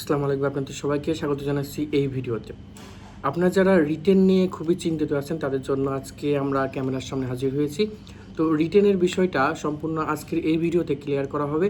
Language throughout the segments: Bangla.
আসসালামু আলাইকুম, আপনাদের সবাইকে স্বাগত জানাচ্ছি এই ভিডিওতে। আপনারা যারা রিটেন নিয়ে খুবই চিন্তিত আছেন তাদের জন্য আজকে আমরা ক্যামেরার সামনে হাজির হয়েছি। তো রিটেনের বিষয়টা সম্পূর্ণ আজকের এই ভিডিওতে ক্লিয়ার করা হবে।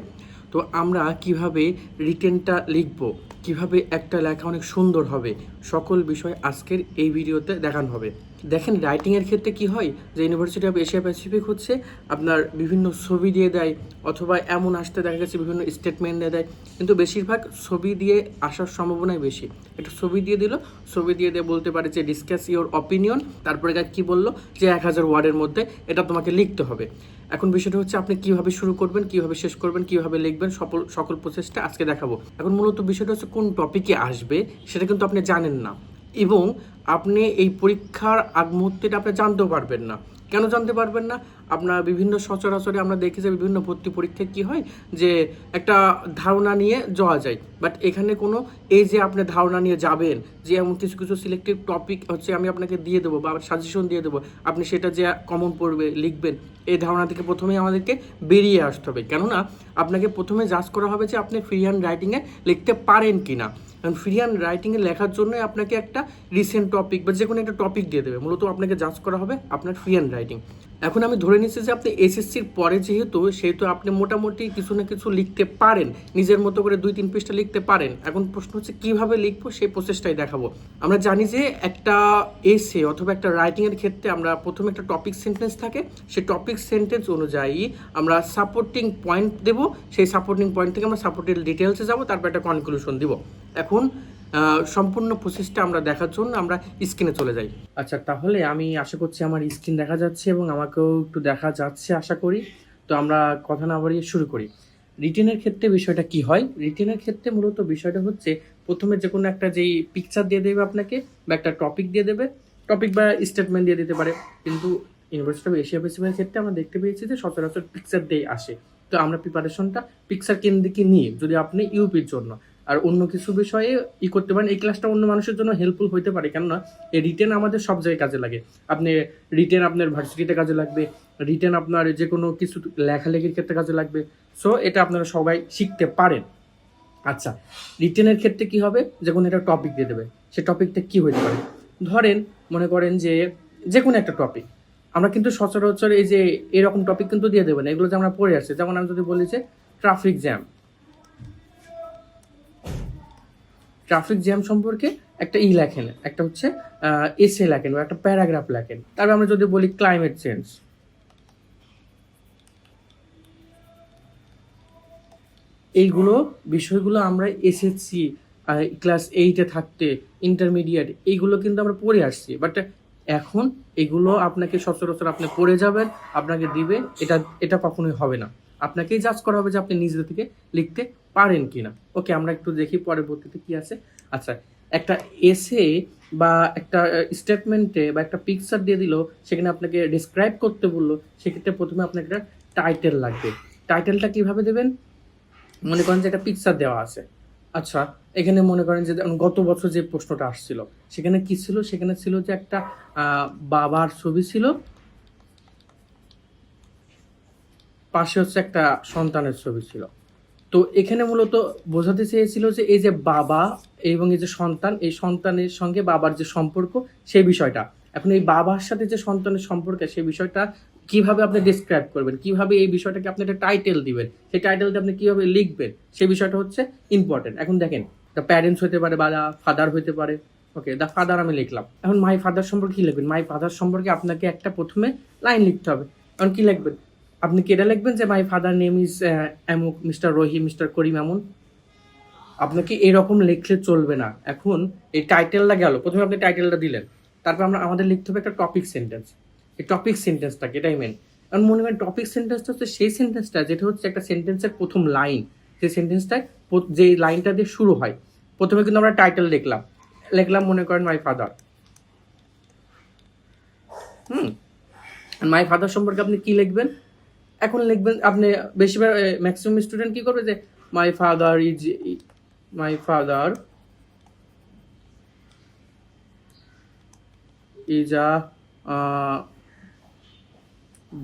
তো আমরা কিভাবে রিটেনটা লিখব, কিভাবে একটা লেখা অনেক সুন্দর হবে, সকল বিষয় আজকের এই ভিডিওতে দেখানো হবে। দেখেন, রাইটিংয়ের ক্ষেত্রে কি হয় যে ইউনিভার্সিটি অফ এশিয়া প্যাসিফিক হচ্ছে আপনার বিভিন্ন ছবি দিয়ে দেয়, অথবা এমন আসতে দেখা গেছে বিভিন্ন স্টেটমেন্ট দিয়ে দেয়, কিন্তু বেশিরভাগ ছবি দিয়ে আসার সম্ভাবনাই বেশি। একটা ছবি দিয়ে দিল, ছবি দিয়ে দিয়ে বলতে পারে যে ডিসকাস ইওর অপিনিয়ন, তারপরে কি বললো যে 1000 ওয়ার্ডের মধ্যে এটা তোমাকে লিখতে হবে। এখন বিষয়টা হচ্ছে আপনি কিভাবে শুরু করবেন, কিভাবে শেষ করবেন, কিভাবে লিখবেন, সকল প্রসেসটা আজকে দেখাবো। এখন মূলত বিষয়টা হচ্ছে কোন টপিকে আসবে সেটা কিন্তু আপনি জানেন না, এবং আপনি এই পরীক্ষার আগ মুহূর্তেটা আপনি জানতেও পারবেন না। কেন জানতে পারবেন না? আপনার বিভিন্ন সচরাচরে আমরা দেখি যে বিভিন্ন ভর্তি পরীক্ষায় কী হয় যে একটা ধারণা নিয়ে যাওয়া যায়, বাট এখানে কোনো এই যে আপনি ধারণা নিয়ে যাবেন যে এমন কিছু কিছু সিলেক্টিভ টপিক হচ্ছে আমি আপনাকে দিয়ে দেবো বা সাজেশন দিয়ে দেবো, আপনি সেটা যে কমন পড়বে লিখবেন, এই ধারণা থেকে প্রথমেই আমাদেরকে বেরিয়ে আসতে হবে। কেননা আপনাকে প্রথমে জাজ করা হবে যে আপনি ফ্রি হ্যান্ড রাইটিংয়ে লিখতে পারেন কি না। কারণ ফ্রি হ্যান্ড রাইটিংয়ে লেখার জন্য আপনাকে একটা রিসেন্ট টপিক বা যে কোনো একটা টপিক দিয়ে দেবে, মূলত আপনাকে জাজ করা হবে আপনার ফ্রি হ্যান্ড রাইটিং। এখন আমি ধরে নিচ্ছি যে আপনি এসএসসির পরে সেহেতু আপনি মোটামুটি কিছু না কিছু লিখতে পারেন, নিজের মতো করে 2-3 পৃষ্ঠা লিখতে পারেন। এখন প্রশ্ন হচ্ছে কীভাবে লিখবো, সেই প্রসেসটাই দেখাবো। আমরা জানি যে একটা এসে অথবা একটা রাইটিংয়ের ক্ষেত্রে আমরা প্রথমে একটা টপিক সেন্টেন্স থাকে, সেই টপিক সেন্টেন্স অনুযায়ী আমরা সাপোর্টিং পয়েন্ট দেব, সেই সাপোর্টিং পয়েন্ট থেকে আমরা সাপোর্টের ডিটেলসে যাব, তারপর একটা কনক্লুশন দিব। এখন সম্পূর্ণ প্রসেসটা আমরা দেখার জন্য আমরা স্ক্রিনে চলে যাই। আচ্ছা, তাহলে আমি আশা করছি আমার স্ক্রিন দেখা যাচ্ছে এবং আমাকেও একটু দেখা যাচ্ছে আশা করি। তো আমরা কথা না বাড়িয়ে শুরু করি। রিটেনের ক্ষেত্রে বিষয়টা কি হয়? রিটেনের ক্ষেত্রে মূলত বিষয়টা হচ্ছে প্রথমে যে কোনো একটা যেই পিকচার দিয়ে দেবে আপনাকে, বা একটা টপিক দিয়ে দেবে, টপিক বা স্টেটমেন্ট দিয়ে দিতে পারে। কিন্তু ইউনিভার্সিটি অফ এশিয়া প্যাসিফিকের ক্ষেত্রে আমরা দেখতে পেয়েছি যে সচরাচর পিকচার দিয়ে আসে। তো আমরা প্রিপারেশনটা পিকচার কেন্দ্রিক নিই যদি আপনি ইউপির জন্য, আর অন্য কিছু বিষয়ে করতে পারেন। এই ক্লাসটা অন্য মানুষের জন্য হেল্পফুল হতে পারে, কেননা এই রিটেন আমাদের সব জায়গায় কাজে লাগে। আপনি রিটেন আপনার ভার্সিটিতে কাজে লাগবে, রিটেন আপনার যে কোনো কিছু লেখালেখির ক্ষেত্রে কাজে লাগবে। সো এটা আপনারা সবাই শিখতে পারেন। আচ্ছা, রিটেনের ক্ষেত্রে কি হবে, যে কোনো একটা টপিক দিয়ে দেবে। সে টপিকটা কি হতে পারে? ধরেন, মনে করেন যে কোনো একটা টপিক। আমরা কিন্তু সচরাচর এই যে এরকম টপিক কিন্তু দিয়ে দেবেন, এগুলো যে আমরা পড়ে আসছি। যেমন আমি যদি বলি যে ট্রাফিক জ্যাম, ট্রাফিক জ্যাম সম্পর্কে একটা লেখেন, একটা হচ্ছে এসে লেখেন বা একটা প্যারাগ্রাফ লেখেন। তারপর আমরা যদি বলি ক্লাইমেট চেঞ্জ, এইগুলো বিষয়গুলো আমরা এসএসসি ক্লাস 8-এ থাকতে, ইন্টারমিডিয়েট, এইগুলো কিন্তু আমরা পড়ে আসছি। বাট এখন এগুলো আপনাকে সচরাচর আপনি পড়ে যাবেন, আপনাকে দিবে, এটা এটা কখনোই হবে না। আপনাকেই জাজ করা হবে যে আপনি নিজে থেকে লিখতে পারেন কিনা। ওকে, আমরা একটু দেখি পরবর্তীতে কি আছে। আচ্ছা, একটা এসে বা একটা স্টেটমেন্টে বা একটা পিকচার দিয়ে দিল, সেখানে আপনাকে ডিসক্রাইব করতে বললো, সেক্ষেত্রে প্রথমে আপনাকে একটা টাইটেল লাগবে। টাইটেলটা কিভাবে দেবেন? মনে করেন যে একটা পিকচার দেওয়া আছে। আচ্ছা, এখানে মনে করেন যে গত বছর যে প্রশ্নটা আসছিল সেখানে কি ছিল? সেখানে ছিল যে একটা বাবার ছবি ছিল, পাশে হচ্ছে একটা সন্তানের ছবি ছিল। তো এখানে মূলত বোঝাতে চেয়েছিল যে এই যে বাবা এবং এই যে সন্তান, এই সন্তানের সঙ্গে বাবার যে সম্পর্ক, সেই বিষয়টা। এখন এই বাবার সাথে যে সন্তানের সম্পর্ক, সেই বিষয়টা কিভাবে আপনি ডিসক্রাইব করবেন, কিভাবে এই বিষয়টাকে আপনি একটা টাইটেল দিবেন, সেই টাইটেলটা আপনি কিভাবে লিখবেন, সেই বিষয়টা হচ্ছে ইম্পর্টেন্ট। এখন দেখেন, দ্য প্যারেন্টস হতে পারে বা ফাদার হতে পারে। ওকে, দ্য ফাদার আমি লিখলাম। এখন মাই ফাদার সম্পর্কে কি লিখবেন? মাই ফাদার সম্পর্কে আপনাকে একটা প্রথমে লাইন লিখতে হবে। এখন কি লিখবেন? আপনি কি এটা লিখবেন যে মাই ফাদার নেম ইজ এমুক, মিস্টার রহিম, মিস্টার করিম, এমন? আপনাকে এরকম লিখলে চলবে না। এখন এই টাইটেলটা গেল, প্রথমে আপনি টাইটেলটা দিলেন, তারপর আমাদের লিখতে হবে একটা টপিক সেন্টেন্স। এই টপিক সেন্টেন্সটাকে, এটাই মেন। কারণ মনে করেন টপিক সেন্টেন্সটা হচ্ছে সেই সেন্টেন্সটা যেটা হচ্ছে একটা সেন্টেন্সের প্রথম লাইন, সেই সেন্টেন্সটায় যে লাইনটা দিয়ে শুরু হয়। প্রথমে কিন্তু আমরা টাইটেল লিখলাম মনে করেন মাই ফাদার। মাই ফাদার সম্পর্কে আপনি কি লিখবেন? এখন লিখবেন আপনি, বেশিরভাগ ম্যাক্সিমাম স্টুডেন্ট কি করবে যে my father is my father is a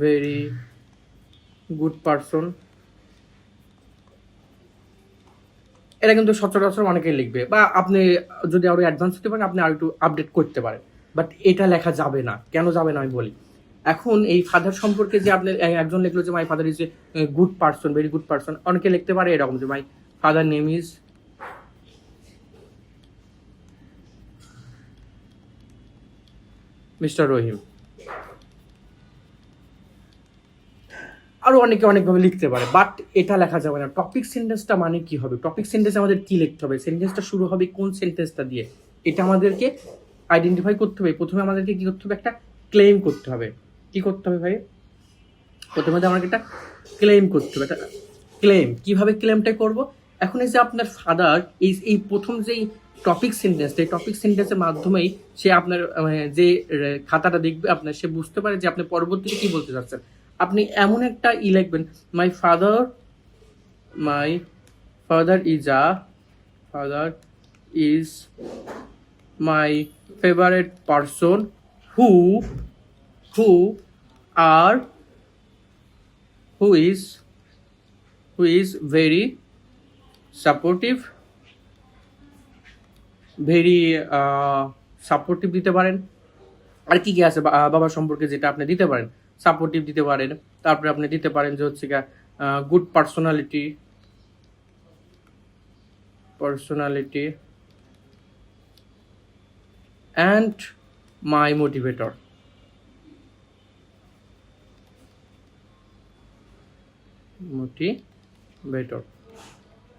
very good person, এটা কিন্তু সচরাচর অনেকেই লিখবে, বা আপনি যদি আরো অ্যাডভান্স হতে পারেন আপনি আরো একটু আপডেট করতে পারেন, বাট এটা লেখা যাবে না। কেন যাবে না আমি বলি। এখন এই ফাদার সম্পর্কে যে আপনি একজন লিখলো যে my father is a good person, very good person, অনেকে লিখতে পারে এরকম যে my father name is mister Rahim. আরো অনেকে অনেকভাবে লিখতে পারে, বাট এটা লেখা যাবে না। টপিক সেন্টেন্সটা মানে কি হবে, টপিক সেন্টেন্স আমাদের কি লিখতে হবে, সেন্টেন্সটা শুরু হবে কোন সেন্টেন্সটা দিয়ে, এটা আমাদেরকে আইডেন্টিফাই করতে হবে। প্রথমে আমাদেরকে কি করতে হবে, একটা ক্লেম করতে হবে। কি করতে হবে ভাই, প্রথমে আমাকে একটা ক্লেম করতে হবে। একটা ক্লেম, কিভাবে ক্লেমটা করব, এখন এই যে আপনার ফাদার, এই প্রথম যেই টপিক সেন্টেন্স, এই টপিক সেন্টেন্সের মাধ্যমেই সে আপনার যে খাতাটা দেখবে আপনার, সে বুঝতে পারে যে আপনি পরবর্তীতে কি বলতে চাচ্ছেন। আপনি এমন একটা লিখবেন, my father is my favourite person who who আর who is very supportive, supportive দিতে পারেন। আর কি কি আছে বাবা সম্পর্কে যেটা আপনি দিতে পারেন, সাপোর্টিভ দিতে পারেন। তারপরে আপনি দিতে পারেন যে হচ্ছে good personality and my motivator.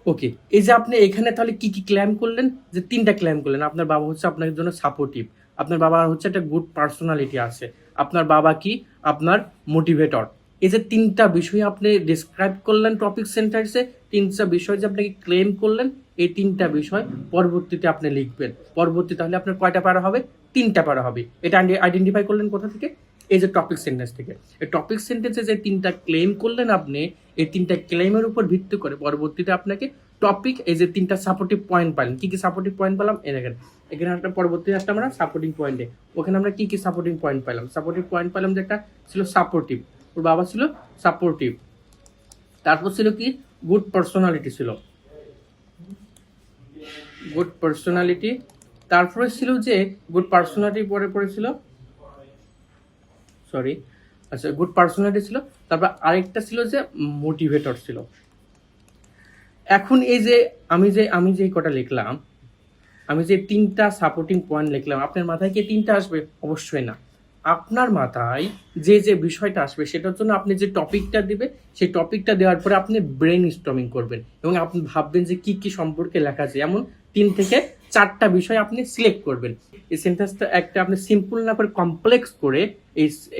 Okay, এই যে আপনি এখানে তাহলে কি কি ক্লেম করলেন, যে তিনটা ক্লেম করলেন। আপনার বাবা হচ্ছে আপনার জন্য সাপোর্টিভ, আপনার বাবা হচ্ছে একটা গুড পার্সোনালিটি আছে, আপনার বাবা কি আপনার মোটিভেটর। এই যে তিনটা বিষয় আপনি ডিসক্রাইব করলেন টপিক সেন্টেন্সে, তিনটা বিষয় যে আপনাকে ক্লেম করলেন, এই তিনটা বিষয় পরবর্তীতে আপনি লিখবেন। পরবর্তী তাহলে আপনার কয়টা প্যারা হবে, তিনটা প্যারা হবে। এটা আইডেন্টিফাই করলেন কোথা থেকে, এই যে টপিক সেন্টেন্স থেকে। এই টপিক সেন্টেন্সে যে তিনটা ক্লেম করলেন আপনি, এই তিনটা ক্লেমের উপর ভিত্তি করে পরবর্তীতে আপনাকে টপিক, এই যে তিনটা সাপোর্টিভ পয়েন্ট পাইলেন। কি কি সাপোর্টিভ পয়েন্ট পেলাম, এখানে একটা পরবর্তীতে একটা আমরা সাপোর্টিং পয়েন্টে, ওখানে আমরা কি কি সাপোর্টিং পয়েন্ট পেলাম। সাপোর্টিভ পয়েন্ট পেলাম যে একটা ছিল সাপোর্টিভ, ওর বাবা ছিল সাপোর্টিভ। তারপর ছিল কি, গুড পার্সোনালিটি ছিল, গুড পার্সোনালিটি। তারপরে ছিল যে গুড পার্সোনালিটি পরে ছিল সরি আচ্ছা, গুড পার্সোনালিটি ছিল। তারপর আরেকটা ছিল যে মোটিভেটর ছিল। এখন এই যে আমি যে কটা লিখলাম, আমি যে তিনটা সাপোর্টিং পয়েন্ট লিখলাম, আপনার মাথায় কি তিনটা আসবে? অবশ্যই না। আপনার মাথায় যে বিষয়টা আসবে সেটার জন্য আপনি যে টপিকটা দিবে, সেই টপিকটা দেওয়ার পরে আপনি ব্রেন স্টর্মিং করবেন এবং আপনি ভাববেন যে কি কি সম্পর্কে লেখা আছে। এমন 3 থেকে 4টা বিষয় আপনি সিলেক্ট করবেন। এই সেন্টেন্সটা একটা আপনি সিম্পল না করে কমপ্লেক্স করে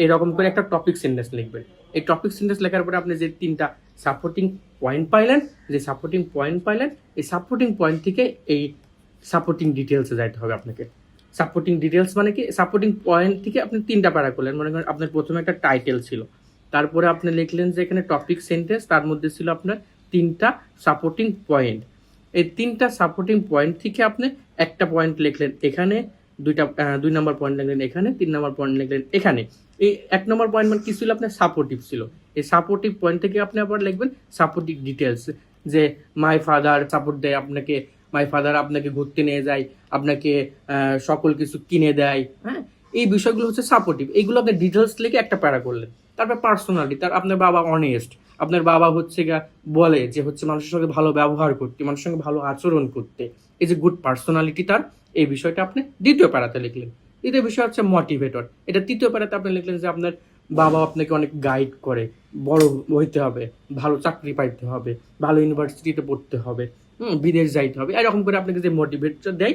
এরকম করে একটা টপিক সেন্টেন্স লিখবেন। এই টপিক সেন্টেন্স লেখার পরে আপনি যে 3টা সাপোর্টিং পয়েন্ট পাইলেন, এই সাপোর্টিং পয়েন্ট থেকে এই সাপোর্টিং ডিটেলসে যাইতে হবে আপনাকে। সাপোর্টিং ডিটেলস মানে কি, সাপোর্টিং পয়েন্ট থেকে আপনি 3টা প্যারা করলেন। মনে করেন আপনার প্রথমে একটা টাইটেল ছিল, তারপরে আপনি লিখলেন যে এখানে টপিক সেন্টেন্স, তার মধ্যে ছিল আপনার 3টা সাপোর্টিং পয়েন্ট। এই 3টা সাপোর্টিং পয়েন্ট থেকে আপনি একটা পয়েন্ট লিখলেন এখানে, 2 নম্বর পয়েন্ট লিখলেন এখানে, 3 নম্বর পয়েন্ট লিখলেন এখানে। এই 1 নম্বর পয়েন্ট মানে কি ছিল, আপনার সাপোর্টিভ ছিল। এই সাপোর্টিভ পয়েন্ট থেকে আপনি আবার লিখবেন সাপোর্টিভ ডিটেলস, যে মাই ফাদার সাপোর্ট দেয় আপনাকে, মাই ফাদার আপনাকে ঘুরতে নিয়ে যায়, আপনাকে সকল কিছু কিনে দেয়। হ্যাঁ, এই বিষয়গুলো হচ্ছে সাপোর্টিভ। এইগুলো আপনি ডিটেলস লিখে একটা প্যারা করলেন। তারপর পার্সোনালিটি, আপনার বাবা অনেস্ট, আপনার বাবা হচ্ছে বলে যে হচ্ছে মানুষের সঙ্গে ভালো ব্যবহার করতে, মানুষের সঙ্গে ভালো আচরণ করতে। এই যে গুড পার্সোনালিটি তার, এই বিষয়টা আপনি দ্বিতীয় প্যারাতে লিখলেন। দ্বিতীয় বিষয় হচ্ছে মোটিভেটর, এটা তৃতীয় প্যারাতে আপনি লিখলেন যে আপনার বাবা আপনাকে অনেক গাইড করে, বড় হইতে হবে, ভালো চাকরি পাইতে হবে, ভালো ইউনিভার্সিটিতে পড়তে হবে, বিদেশ যাইতে হবে, এরকম করে আপনাকে যে মোটিভেটর দেয়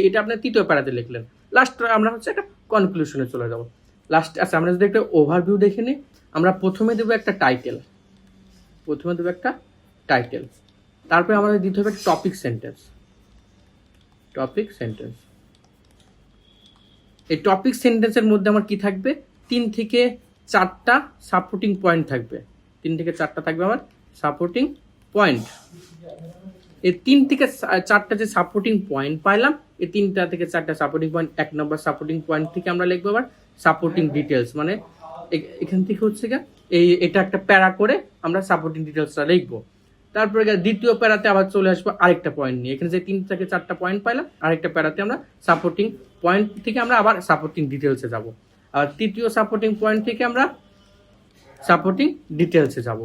এটা আপনার তৃতীয় প্যারাতে লিখলেন। লাস্ট আমরা হচ্ছে একটা কনক্লুশনে চলে যাব। লাস্ট আচ্ছা, আমরা যদি একটা ওভারভিউ দেখে নিই, আমরা প্রথমে দেবো একটা টাইটেল, তারপরে আমাদের দিতে হবে টপিক সেন্টেন্স। এই টপিক সেন্টেন্সের মধ্যে আমার কি থাকবে, 3 থেকে 4টা সাপোর্টিং পয়েন্ট থাকবে। 3 থেকে 4টা থাকবে আমার সাপোর্টিং পয়েন্ট। এই 3 থেকে 4টা যে সাপোর্টিং পয়েন্ট পাইলাম, এই 3টা থেকে 4টা সাপোর্টিং পয়েন্ট, 1 নম্বর সাপোর্টিং পয়েন্ট থেকে আমরা লিখবো আবার সাপোর্টিং ডিটেলস, মানে এখান থেকে হচ্ছে এটা একটা প্যারা করে আমরা সাপোর্টিং ডিটেলসটা লিখবো। তারপরে দ্বিতীয় প্যারাতে আবার চলে আসবো আরেকটা পয়েন্ট নিয়ে। এখানে যে 3 থেকে 4টা পয়েন্ট পাইলাম, আরেকটা প্যারাতে আমরা সাপোর্টিং পয়েন্ট থেকে আমরা আবার সাপোর্টিং ডিটেলসে যাব। আর তৃতীয় সাপোর্টিং পয়েন্ট থেকে আমরা সাপোর্টিং ডিটেলসে যাব।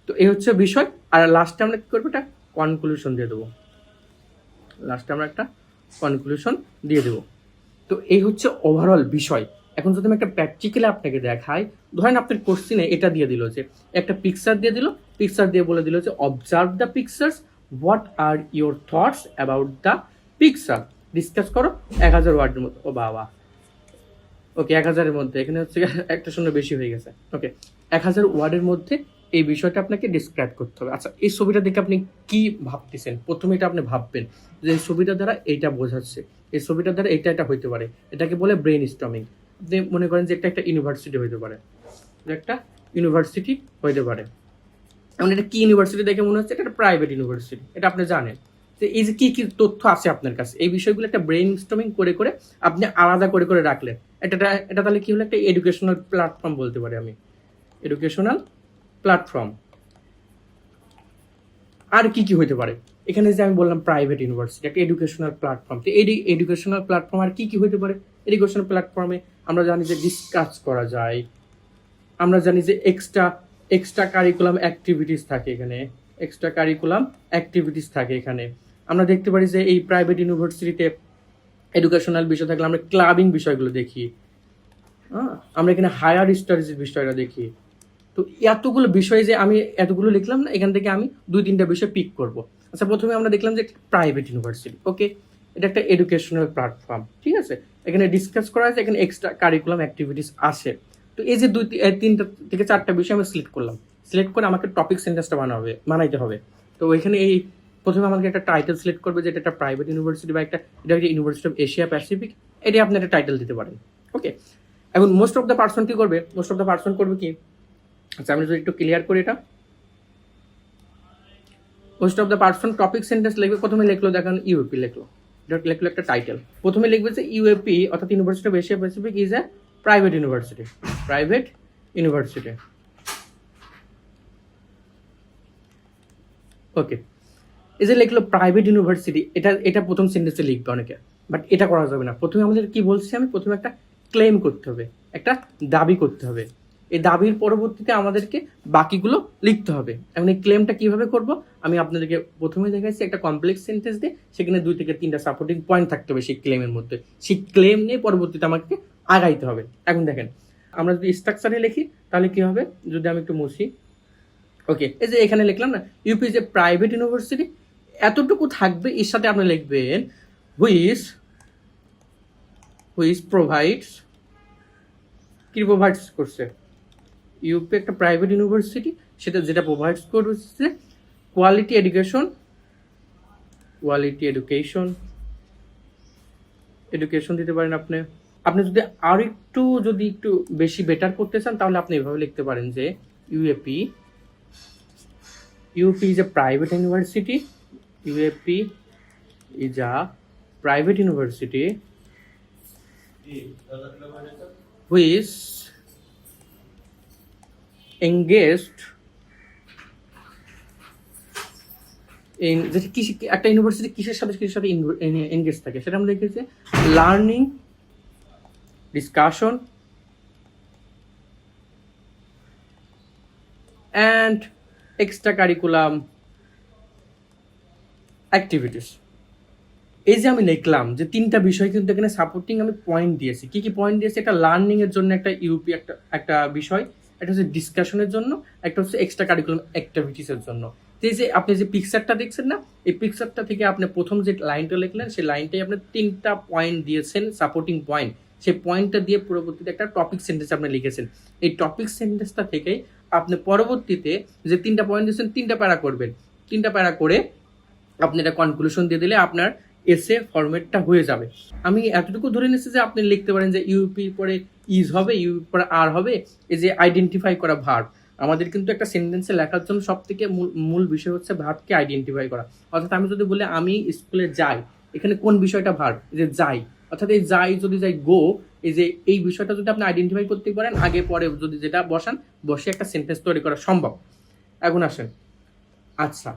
তো এই হচ্ছে বিষয়। আর লাস্টে আমরা কি করবো, একটা কনক্লুশন দিয়ে দেবো। লাস্টে আমরা একটা কনক্লুশন দিয়ে দেবো। তো এই হচ্ছে ওভারঅল বিষয়। এখন যদি আমি একটা প্র্যাকটিক্যালি আপনাকে দেখাই, ধরেন আপনার কোশ্চিনে এটা দিয়ে দিল যে একটা পিকচার দিয়ে দিল, পিকচার দিয়ে বলে দিল যে observe the pictures, what are your thoughts about the picture, discuss করো 1000 ওয়ার্ডের মধ্যে। ও বাবা, ওকে 1000-এর মধ্যে, এখানে হচ্ছে একটা শূন্য বেশি হয়ে গেছে। ওকে 1000 ওয়ার্ডের মধ্যে এই বিষয়টা আপনাকে ডিসক্রাইব করতে হবে। আচ্ছা, এই ছবিটা দেখে আপনি কি ভাবতেছেন? প্রথমে এটা আপনি ভাববেন যে এই ছবিটা দ্বারা এইটা বোঝাচ্ছে, এই ছবিটার দ্বারা এটা হইতে পারে, এটাকে বলে ব্রেন স্টর্মিং। আপনি মনে করেন যে একটা ইউনিভার্সিটি হইতে পারে, একটা ইউনিভার্সিটি হইতে পারে। এমন এটা কি ইউনিভার্সিটি দেখে মনে হচ্ছে এটা একটা প্রাইভেট ইউনিভার্সিটি, এটা আপনি জানেন। যে এই যে কি কি তথ্য আছে আপনার কাছে, এই বিষয়গুলো একটা ব্রেন স্টর্মিং করে করে আপনি আলাদা করে করে রাখলেন। এটা তাহলে কি হলো, একটা এডুকেশনাল প্ল্যাটফর্ম বলতে পারি আমি, এডুকেশনাল প্ল্যাটফর্ম। আর কি কি হইতে পারে, এখানে যে আমি বললাম প্রাইভেট ইউনিভার্সিটি একটা এডুকেশনাল প্ল্যাটফর্ম। তো এই এডুকেশনাল প্ল্যাটফর্ম আর কি কি হইতে পারে? এডুকেশনাল প্ল্যাটফর্মে আমরা জানি যে ডিসকাস করা যায়, আমরা জানি যে এক্সট্রা কারিকুলাম অ্যাক্টিভিটিস থাকে এখানে, এক্সট্রা কারিকুলাম অ্যাক্টিভিটিস থাকে এখানে। আমরা দেখতে পারি যে এই প্রাইভেট ইউনিভার্সিটিতে এডুকেশনাল বিষয় থাকলে আমরা ক্লাবিং বিষয়গুলো দেখি, আমরা এখানে হায়ার স্টাডিজের বিষয়টা দেখি। তো এতগুলো বিষয় যে আমি এতগুলো লিখলাম না, এখান থেকে আমি 2-3টা বিষয় পিক করব। আচ্ছা, প্রথমে আমরা দেখলাম যে প্রাইভেট ইউনিভার্সিটি, ওকে এটা একটা এডুকেশনাল প্ল্যাটফর্ম, ঠিক আছে। এখানে ডিসকাস করা আছে, এখানে এক্সট্রা কারিকুলাম অ্যাক্টিভিটিস আসে। তো এই যে 3টা থেকে 4টা বিষয় আমি সিলেক্ট করলাম, সিলেক্ট করে আমাকে টপিক সেন্টেন্সটা বানাইতে হবে। তো ওইখানে এই প্রথমে আমাকে একটা টাইটেল সিলেক্ট করবে যে এটা একটা প্রাইভেট ইউনিভার্সিটি বা এটা একটা ইউনিভার্সিটি অফ এশিয়া প্যাসিফিক, এটা আপনি একটা টাইটেল দিতে পারেন। ওকে, এখন মোস্ট অফ দ্য পার্সন কি করবে, মোস্ট অফ দ্য পার্সন করবে কি, আচ্ছা আমি যদি একটু ক্লিয়ার করি এটা, most of the person topic sentence লিখবে। প্রথমে লিখলো, দেখেন ইউএপি লিখলো, লিখলো একটা টাইটেল। প্রথমে লিখবে যে ইউএপি অর্থাৎ university of Asia Pacific is a private university, private university. Okay, এই যে লিখলো প্রাইভেট ইউনিভার্সিটি, এটা প্রথম সেন্টেন্সে লিখবে অনেকে, বাট এটা করা যাবে না। প্রথমে আমাদের কি বলছি আমি, প্রথমে একটা ক্লেম করতে হবে, একটা দাবি করতে হবে। এই দাবির পরবর্তীতে আমাদেরকে বাকিগুলো লিখতে হবে। এখন এই ক্লেমটা কিভাবে করব আমি আপনাদেরকে প্রথমে দেখাচ্ছি, একটা কমপ্লেক্স সেন্টেন্স দিয়ে সেখানে 2 থেকে 3টা সাপোর্টিং পয়েন্ট থাকতে হবে সেই ক্লেমের মধ্যে। সেই ক্লেম নিয়ে পরবর্তীতে আমাকে আগাইতে হবে। এখন দেখেন, আমরা যদি স্ট্রাকচারে লিখি তাহলে কি হবে, যদি আমি একটু মুছি, ওকে এই যে এখানে লিখলাম না ইউপি যে প্রাইভেট ইউনিভার্সিটি, এতটুকু থাকবে। এর সাথে আপনি লিখবেন হুইচ প্রোভাইডস, কি প্রোভাইডস করছে, ইউপি একটা প্রাইভেট ইউনিভার্সিটি, সেটা যেটা প্রোভাইডস করছে কোয়ালিটি এডুকেশন, এডুকেশন দিতে পারেন আপনি। আপনি যদি আর একটু বেশি বেটার করতে চান তাহলে আপনি এভাবে লিখতে পারেন যে UP is a private university, UP is a private university which engaged in, যেটা একটা ইউনিভার্সিটি কিসের সাথে এনগেজ থাকে সেটা আমরা দেখেছি, learning, discussion and extra curriculum activities. এই যে আমি লিখলাম যে 3টা বিষয় কিন্তু এখানে সাপোর্টিং আমি পয়েন্ট দিয়েছি। কি কি পয়েন্ট দিয়েছি, একটা লার্নিং এর জন্য একটা ইউপি একটা বিষয়, একটা হচ্ছে ডিসকাশনের জন্য, একটা হচ্ছে এক্সট্রা কারিকুলাম অ্যাক্টিভিটিসের জন্য। এই যে আপনি যে পিকচারটা দেখছেন না, এই পিকচারটা থেকে আপনি প্রথম যে লাইনটা লিখলেন সেই লাইনটাই আপনি 3টা পয়েন্ট দিয়েছেন, সাপোর্টিং পয়েন্ট। সেই পয়েন্টটা দিয়ে পরবর্তীতে একটা টপিক সেন্টেন্স আপনি লিখেছেন। এই টপিক সেন্টেন্সটা থেকেই আপনি পরবর্তীতে যে 3টা পয়েন্ট দিয়েছেন 3টা প্যারা করবেন। 3টা প্যারা করে আপনি একটা কনক্লুশন দিয়ে দিলে আপনার এসে ফরম্যাটটা হয়ে যাবে। আমি এতটুকু ধরে নিচ্ছি যে আপনি লিখতে পারেন যে ইউপি পরে ইজ হবে, ইউপি পরে আর হবে। এই যে আইডেন্টিফাই করা ভার্ব, আমাদের কিন্তু একটা সেন্টেন্সে লেখার জন্য সব থেকে মূল বিষয় হচ্ছে ভার্বকে আইডেন্টিফাই করা। অর্থাৎ আমি যদি বলি আমি স্কুলে যাই, এখানে কোন বিষয়টা ভার্ব, যে যাই, অর্থাৎ এই যাই যদি যাই গো, এই যে এই বিষয়টা যদি আপনি আইডেন্টিফাই করতে পারেন, আগে পরে যদি যেটা বসে একটা সেন্টেন্স তৈরি করা সম্ভব। এখন আসেন, আচ্ছা,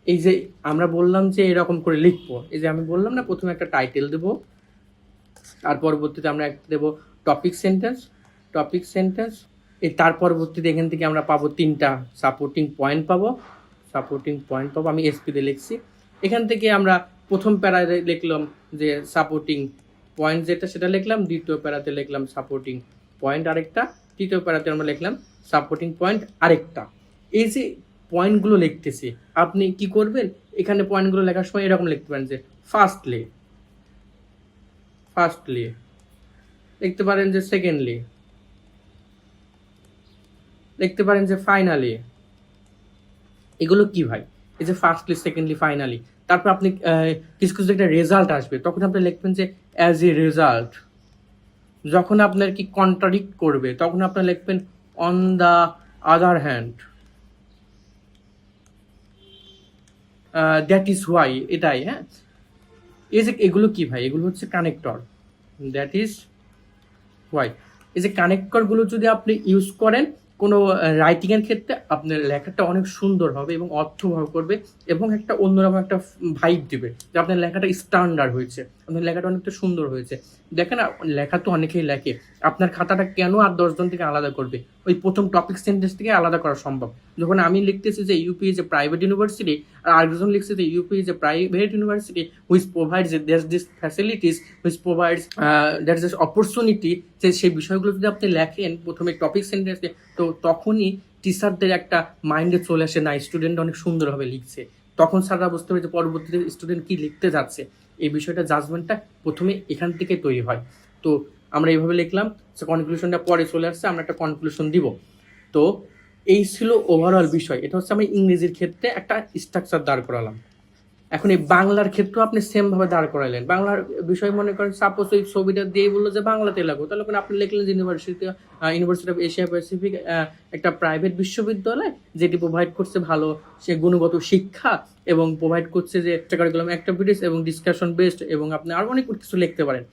এই যে আমরা বললাম যে এরকম করে লিখবো, এই যে আমি বললাম না প্রথমে একটা টাইটেল দেবো, তার পরবর্তীতে আমরা একটা দেবো টপিক সেন্টেন্স, টপিক সেন্টেন্স, তার পরবর্তীতে এখান থেকে আমরা পাবো 3টা সাপোর্টিং পয়েন্ট পাবো, সাপোর্টিং পয়েন্ট পাবো, আমি এসপিতে লিখছি। এখান থেকে আমরা প্রথম প্যারাতে লিখলাম যে সাপোর্টিং পয়েন্ট যেটা সেটা লিখলাম, দ্বিতীয় প্যারাতে লিখলাম সাপোর্টিং পয়েন্ট আরেকটা, তৃতীয় প্যারাতে আমরা লিখলাম সাপোর্টিং পয়েন্ট আরেকটা। এই যে পয়েন্টগুলো লিখতেছি, আপনি কি করবেন, এখানে পয়েন্টগুলো লেখার সময় এরকম লিখতে পারেন যে ফার্স্টলি, ফার্স্টলি লিখতে পারেন যে সেকেন্ডলি, লিখতে পারেন যে ফাইনালি। এগুলো কি ভাই, এই যে ফার্স্টলি, সেকেন্ডলি, ফাইনালি, তারপর আপনি কিছু কিছু একটা রেজাল্ট আসবে, তখন আপনি লিখবেন যে অ্যাজ এ রেজাল্ট। যখন আপনার কি কন্ট্রাডিক্ট করবে তখন আপনি লিখবেন on the other hand, that is why, এটাই। হ্যাঁ, এই যে এগুলো কি ভাই, এগুলো হচ্ছে কানেক্টর, দ্যাট ইজ হোয়াই। এই যে কানেক্টরগুলো যদি আপনি ইউজ করেন কোনো রাইটিংয়ের ক্ষেত্রে, আপনার লেখাটা অনেক সুন্দর হবে এবং অর্থবহ করবে এবং একটা অন্যরকম একটা ভাইব দিবে যে আপনার লেখাটা স্ট্যান্ডার্ড হয়েছে, আপনার লেখাটা অনেকটা সুন্দর হয়েছে। দেখেন না, লেখা তো অনেকেই লেখে, আপনার খাতাটা কেন আর 10 জন থেকে আলাদা করবে? ওই প্রথম টপিক সেন্টেন্স থেকে আলাদা করা সম্ভব। যখন আমি লিখতেছি যে UP is a private university, আর আরেকজন লিখছে যে UP is a private university which provides this facilities, which provides that is opportunity, যে সেই বিষয়গুলো যদি আপনি লেখেন প্রথমে টপিক সেন্টেন্সে, তো তখনই টিচারদের একটা মাইন্ডে চলে আসে, না স্টুডেন্ট অনেক সুন্দরভাবে লিখছে। তখন স্যাররা বুঝতে পারে যে পরবর্তীতে স্টুডেন্ট কি লিখতে যাচ্ছে, এই বিষয়টা জাজমেন্টটা প্রথমে এখান থেকে তৈরি হয়। তো আমরা এইভাবে লিখলাম, সে কনক্লুশনটা পরে চলে আসছে, আমরা একটা কনক্লুশন দিব। তো এই ছিল ওভারঅল বিষয়, এটা হচ্ছে আমি ইংরেজির ক্ষেত্রে একটা স্ট্রাকচার দাঁড় করালাম। এখন এই বাংলার ক্ষেত্রেও আপনি সেম ভাবে দাঁড় করাইলেন। বাংলার বিষয় মনে করেন সাপোজ ওই ছবিটা দিয়ে বললো যে বাংলাতে লাগো, তাহলে আপনি লিখলেন যে ইউনিভার্সিটি অফ এশিয়া প্যাসিফিক একটা প্রাইভেট বিশ্ববিদ্যালয় যেটি প্রোভাইড করছে ভালো সে গুণগত শিক্ষা এবং প্রোভাইড করছে যে এক্সট্রা কারিকুলাম অ্যাক্টিভিটিস এবং ডিসকাশন বেসড, এবং আপনি আরো অনেক কিছু লিখতে পারেন।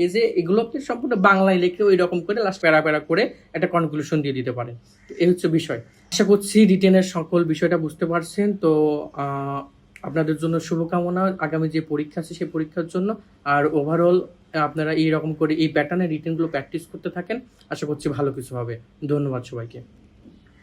এই যে এগুলো আপনি সম্পূর্ণ বাংলায় লিখে ওই রকম করে লাস্ট প্যারা প্যারা করে একটা কনক্লুশন দিয়ে দিতে পারেন। এই হচ্ছে বিষয়। আশা করছি রিটেনের সকল বিষয়টা বুঝতে পারছেন। তো আপনাদের জন্য শুভকামনা আগামী যে পরীক্ষা আছে সেই পরীক্ষার জন্য। আর ওভারঅল আপনারা এইরকম করে এই প্যাটার্নের রিটেনগুলো প্র্যাকটিস করতে থাকেন, আশা করছি ভালো কিছু হবে। ধন্যবাদ সবাইকে।